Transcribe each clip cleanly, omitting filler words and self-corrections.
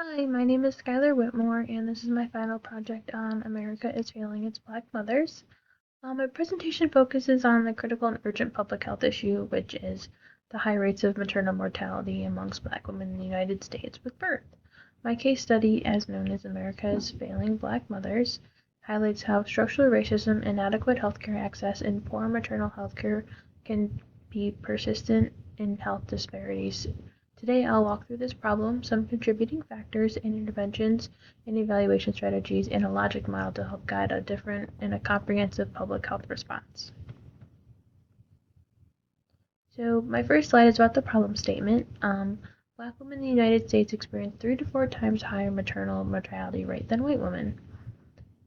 Hi, my name is Skylar Whitmore, and this is my final project on America is Failing Its Black Mothers. My presentation focuses on the critical and urgent public health issue, which is the high rates of maternal mortality amongst Black women in the United States with birth. My case study, as known as America is Failing Black Mothers, highlights how structural racism, inadequate healthcare access, and poor maternal health care can be persistent in health disparities. Today, I'll walk through this problem, some contributing factors and interventions and evaluation strategies, and a logic model to help guide a different and a comprehensive public health response. So my first slide is about the problem statement. Black women in the United States experience 3 to 4 times higher maternal mortality rate than white women.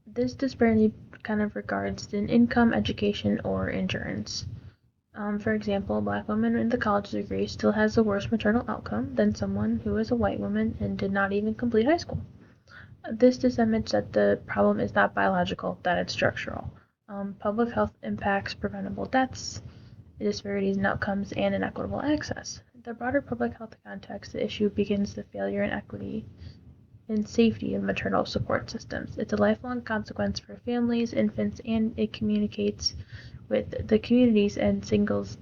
This disparity kind of regards in income, education, or insurance. For example, a Black woman with a college degree still has a worse maternal outcome than someone who is a white woman and did not even complete high school. This disseminates that the problem is not biological, that it's structural. Public health impacts preventable deaths, disparities in outcomes, and inequitable access. In the broader public health context, the issue begins the failure in equity and safety of maternal support systems. It's a lifelong consequence for families, infants, and it communicates with the communities and signals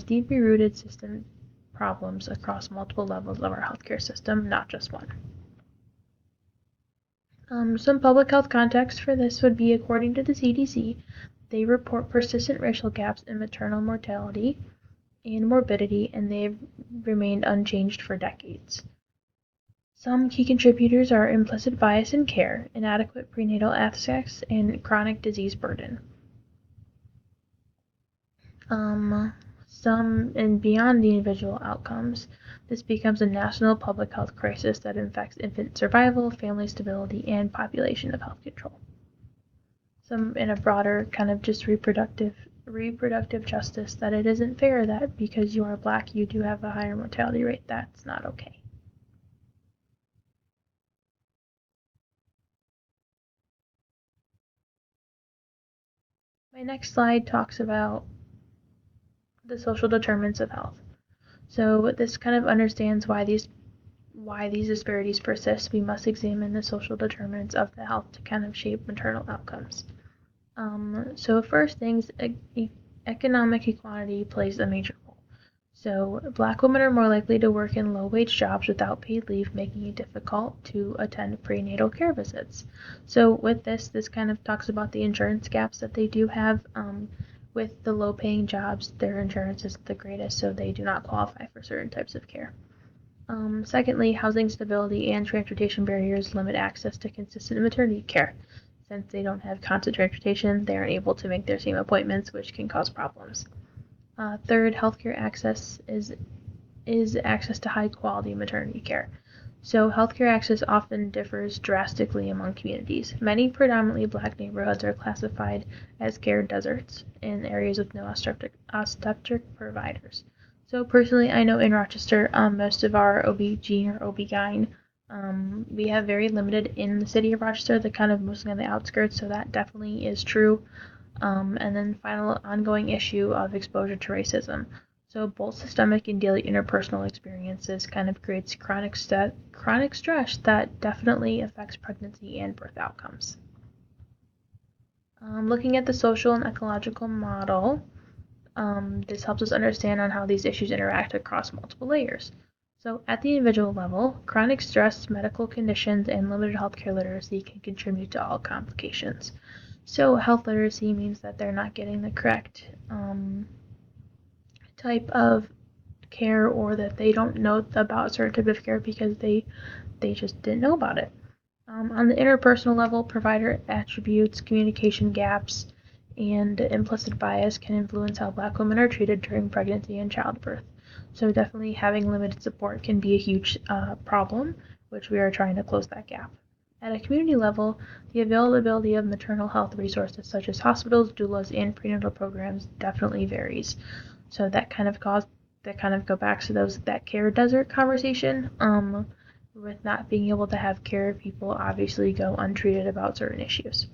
deeply rooted system problems across multiple levels of our healthcare system, not just one. Some public health context for this would be, according to the CDC, they report persistent racial gaps in maternal mortality and morbidity, and they've remained unchanged for decades. Some key contributors are implicit bias in care, inadequate prenatal access, and chronic disease burden. Some and beyond the individual outcomes, this becomes a national public health crisis that affects infant survival, family stability, and population of health control. Some in a broader kind of just reproductive justice, that it isn't fair that because you are Black you do have a higher mortality rate. That's not okay. My next slide talks about the social determinants of health. So this kind of understands why these disparities persist. We must examine the social determinants of the health to kind of shape maternal outcomes. So first things, economic equality plays a major role. So Black women are more likely to work in low-wage jobs without paid leave, making it difficult to attend prenatal care visits. So with this kind of talks about the insurance gaps that they do have. With the low-paying jobs, their insurance isn't the greatest, so they do not qualify for certain types of care. Secondly, housing stability and transportation barriers limit access to consistent maternity care. Since they don't have constant transportation, they aren't able to make their same appointments, which can cause problems. Third, healthcare access is access to high-quality maternity care. So healthcare access often differs drastically among communities. Many predominantly Black neighborhoods are classified as care deserts in areas with no obstetric providers. So personally, I know in Rochester, most of our OB-GYN or OB-GYN, we have very limited in the city of Rochester, the kind of mostly on the outskirts, so that definitely is true. And then final ongoing issue of exposure to racism. So both systemic and daily interpersonal experiences kind of creates chronic stress that definitely affects pregnancy and birth outcomes. Looking at the social and ecological model, this helps us understand on how these issues interact across multiple layers. So at the individual level, chronic stress, medical conditions, and limited healthcare literacy can contribute to all complications. So health literacy means that they're not getting the correct type of care, or that they don't know about a certain type of care because they just didn't know about it. On the interpersonal level, provider attributes, communication gaps, and implicit bias can influence how Black women are treated during pregnancy and childbirth. So definitely having limited support can be a huge problem, which we are trying to close that gap. At a community level, the availability of maternal health resources such as hospitals, doulas, and prenatal programs definitely varies. So that kind of go back to that care desert conversation. With not being able to have care, people obviously go untreated about certain issues.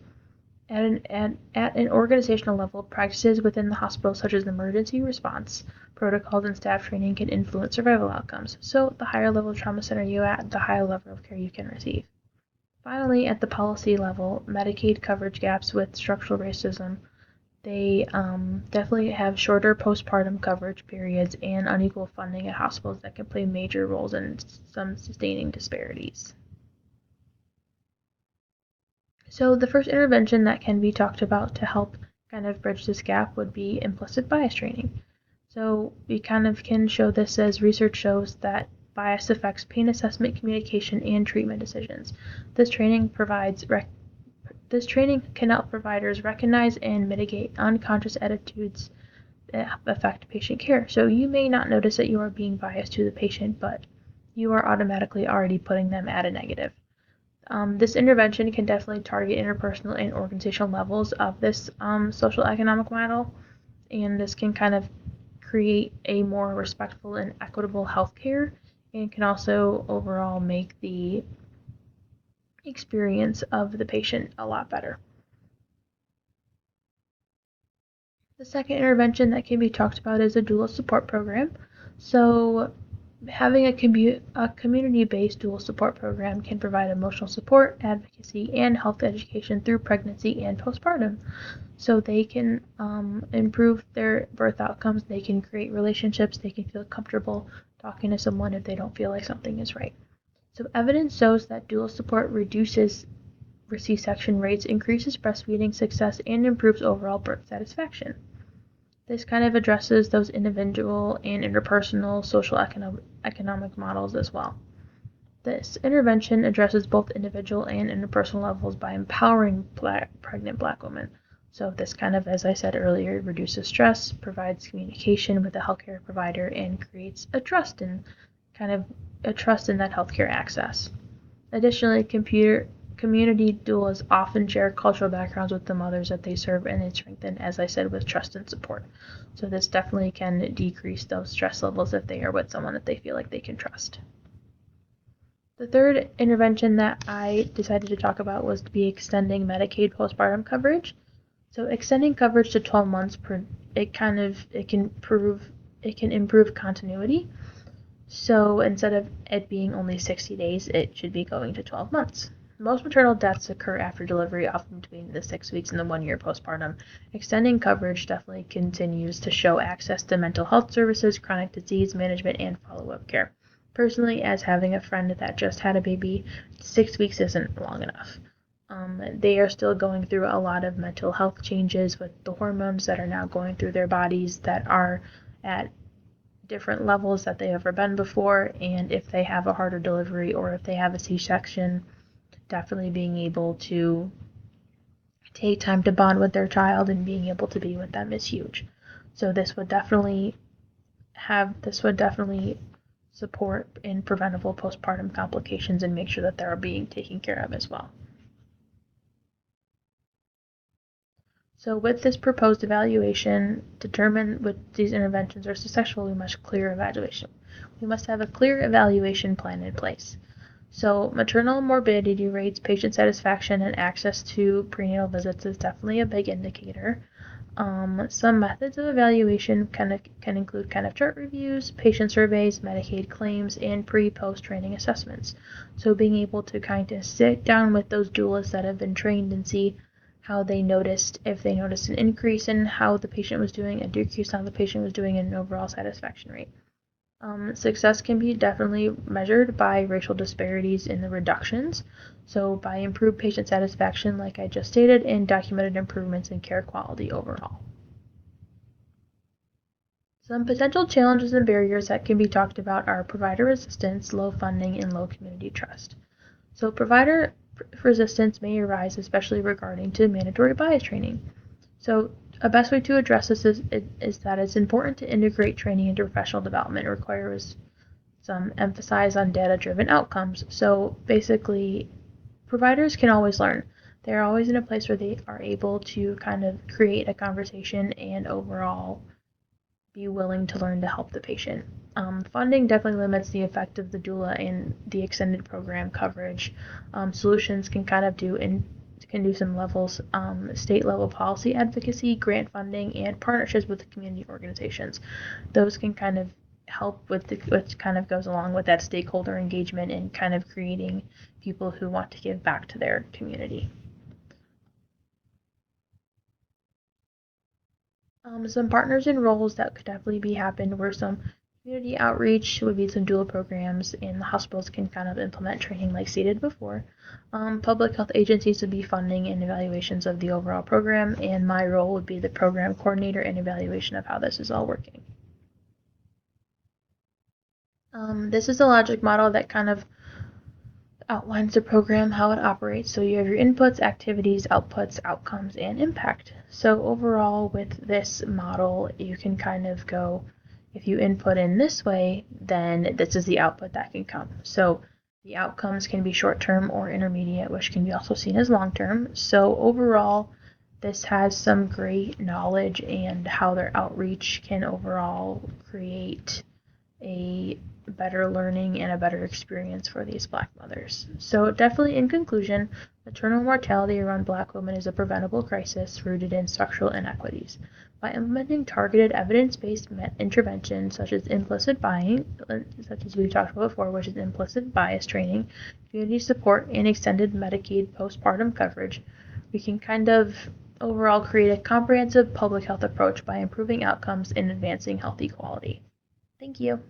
At an organizational level, practices within the hospital, such as emergency response protocols and staff training, can influence survival outcomes. So, the higher level of trauma center you're at, the higher level of care you can receive. Finally, at the policy level, Medicaid coverage gaps with structural racism, they definitely have shorter postpartum coverage periods and unequal funding at hospitals that can play major roles in some sustaining disparities. So the first intervention that can be talked about to help kind of bridge this gap would be implicit bias training. So we kind of can show this as research shows that bias affects pain assessment, communication, and treatment decisions. This training can help providers recognize and mitigate unconscious attitudes that affect patient care. So you may not notice that you are being biased to the patient, but you are automatically already putting them at a negative. This intervention can definitely target interpersonal and organizational levels of this social economic model, and this can kind of create a more respectful and equitable healthcare, and can also overall make the experience of the patient a lot better. The second intervention that can be talked about is a doula support program. So having a community-based dual support program can provide emotional support, advocacy, and health education through pregnancy and postpartum. So they can improve their birth outcomes, they can create relationships, they can feel comfortable talking to someone if they don't feel like something is right. So evidence shows that dual support reduces C-section rates, increases breastfeeding success, and improves overall birth satisfaction. This kind of addresses those individual and interpersonal social economic models as well. This intervention addresses both individual and interpersonal levels by empowering pregnant Black women. So this kind of, as I said earlier, reduces stress, provides communication with the healthcare provider, and creates a trust in that healthcare access. Additionally, community doulas often share cultural backgrounds with the mothers that they serve, and they strengthen, as I said, with trust and support. So this definitely can decrease those stress levels if they are with someone that they feel like they can trust. The third intervention that I decided to talk about was to be extending Medicaid postpartum coverage. So extending coverage to 12 months it can improve continuity. So instead of it being only 60 days, it should be going to 12 months. Most maternal deaths occur after delivery, often between the 6 weeks and the 1 year postpartum. Extending coverage definitely continues to show access to mental health services, chronic disease management, and follow-up care. Personally, as having a friend that just had a baby, 6 weeks isn't long enough. They are still going through a lot of mental health changes with the hormones that are now going through their bodies that are at different levels that they've ever been before, and if they have a harder delivery or if they have a C-section, definitely being able to take time to bond with their child and being able to be with them is huge. So this would definitely support in preventable postpartum complications and make sure that they're being taken care of as well. So with this proposed evaluation, determine which these interventions are successful, we must have a clear evaluation plan in place. So maternal morbidity rates, patient satisfaction, and access to prenatal visits is definitely a big indicator. Some methods of evaluation can include kind of chart reviews, patient surveys, Medicaid claims, and pre-post training assessments. So being able to kind of sit down with those doulas that have been trained and see how they noticed, if they noticed an increase in how the patient was doing, a decrease in how the patient was doing, and an overall satisfaction rate. Success can be definitely measured by racial disparities in the reductions, so by improved patient satisfaction, like I just stated, and documented improvements in care quality overall. Some potential challenges and barriers that can be talked about are provider resistance, low funding, and low community trust. So provider resistance may arise, especially regarding to mandatory bias training. So a best way to address this is that it's important to integrate training into professional development. It requires some emphasis on data-driven outcomes. So basically, providers can always learn. They're always in a place where they are able to kind of create a conversation and overall be willing to learn to help the patient. Funding definitely limits the effect of the doula and the extended program coverage. Solutions can kind of do in can do some levels, state level policy advocacy, grant funding, and partnerships with community organizations. Those can kind of help with which kind of goes along with that stakeholder engagement and kind of creating people who want to give back to their community. Some partners and roles that could definitely be happened were some community outreach, would be some dual programs, and the hospitals can kind of implement training like stated before. Public health agencies would be funding and evaluations of the overall program, and my role would be the program coordinator and evaluation of how this is all working. This is a logic model that kind of outlines the program, how it operates. So you have your inputs, activities, outputs, outcomes, and impact. So overall with this model, you can kind of go, if you input in this way, then this is the output that can come. So the outcomes can be short-term or intermediate, which can be also seen as long-term. So overall, this has some great knowledge and how their outreach can overall create a better learning and a better experience for these Black mothers. So definitely in conclusion, maternal mortality around Black women is a preventable crisis rooted in structural inequities. By implementing targeted evidence-based interventions such as implicit buying, such as we've talked about before, which is implicit bias training, community support, and extended Medicaid postpartum coverage, we can kind of overall create a comprehensive public health approach by improving outcomes and advancing health equality. Thank you.